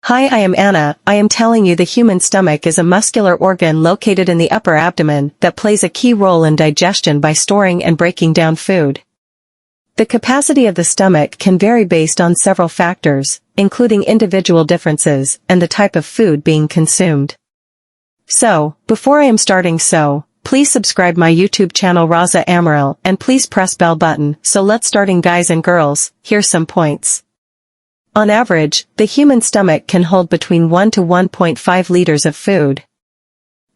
Hi, I am Anna. I am telling you the human stomach is a muscular organ located in the upper abdomen that plays a key role in digestion by storing and breaking down food. The capacity of the stomach can vary based on several factors, including individual differences and the type of food being consumed. So, before I am starting please subscribe my YouTube channel Raza Amaral and please press bell button. So let's starting guys and girls, here's some points. On average, the human stomach can hold between 1 to 1.5 liters of food.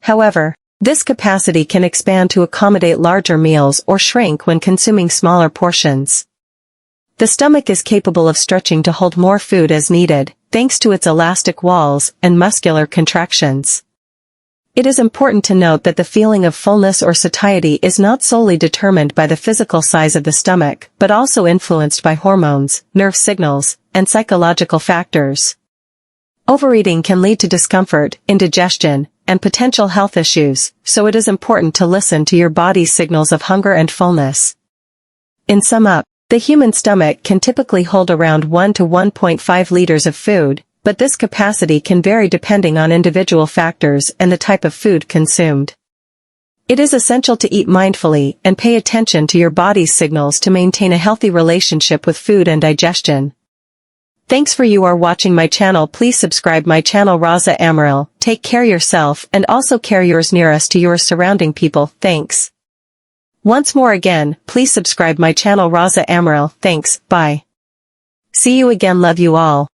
However, this capacity can expand to accommodate larger meals or shrink when consuming smaller portions. The stomach is capable of stretching to hold more food as needed, thanks to its elastic walls and muscular contractions. It is important to note that the feeling of fullness or satiety is not solely determined by the physical size of the stomach, but also influenced by hormones, nerve signals, and psychological factors. Overeating can lead to discomfort, indigestion, and potential health issues, so it is important to listen to your body's signals of hunger and fullness. In sum up, the human stomach can typically hold around 1 to 1.5 liters of food, but this capacity can vary depending on individual factors and the type of food consumed. It is essential to eat mindfully and pay attention to your body's signals to maintain a healthy relationship with food and digestion. Thanks for you are watching my channel. Please subscribe my channel Raza Amaral. Take care yourself and also care yours nearest to your surrounding people. Thanks. Once more again, please subscribe my channel Raza Amaral. Thanks, bye. See you again, love you all.